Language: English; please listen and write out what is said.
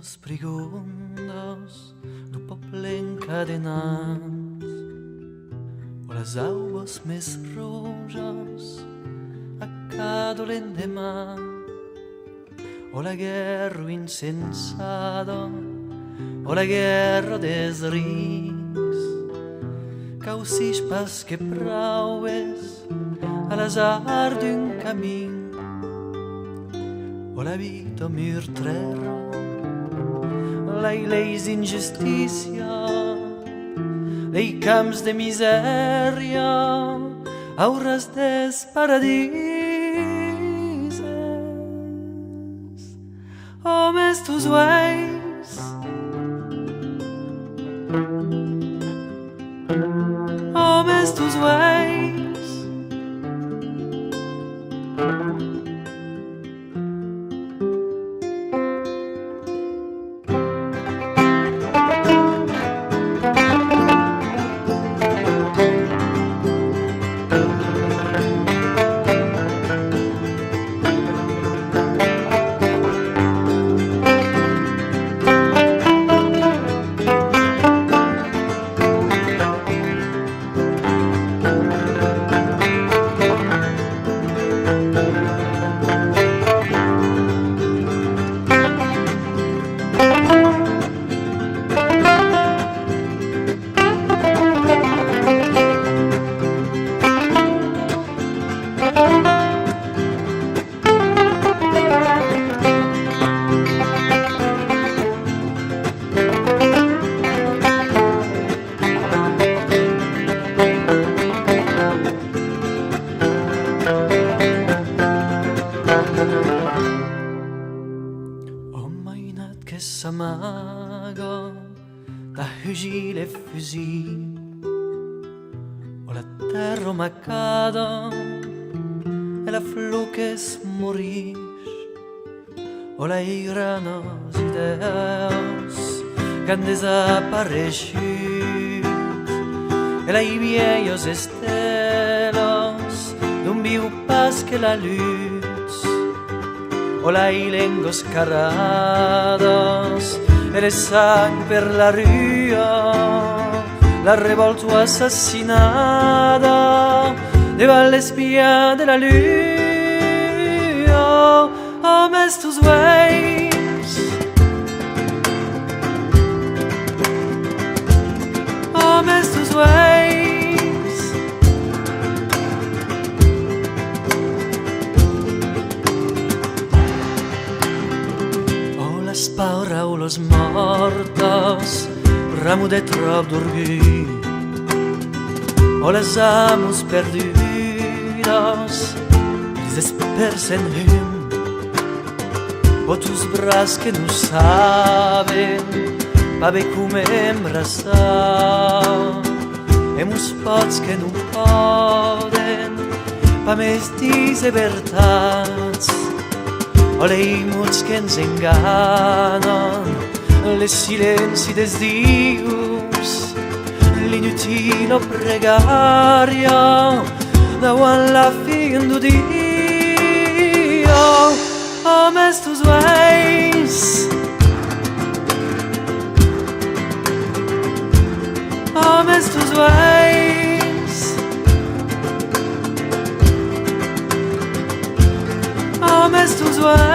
Os preguntas do poble encadenats, o les aigües més roges a cada l'endemà, o la guerra insensada, o la guerra des rics, causis pas que praues a l'azar d'un camí, o la vita mir terra, les lleis d'injustícia, les camps de misèria, aures des paradises. Homes tus veis, homes tus veis, que s'amaga da hugir e fusil, o la terra macada e la flor que es morix, o la granes idees que han desapareixut e les vieilles esteles d'un viu pas que la luz, o les llengües carrades e le sang per la rua, la revolta assassinada davant l'espia de la lua. Homes tus veis, homes tus veis, les paraules mortes, ramo de trop d'orgull, o les amos perdudes, els espers en llum, o tus bras que no saben pa bé com embraçar, e mos pots que no poden pa més dir veritats, o les muts que ens enganen, les silenci des dius, l'inutil pregària davant la fin du dia. Homes tus veis, homes tus veis, homes tus veis.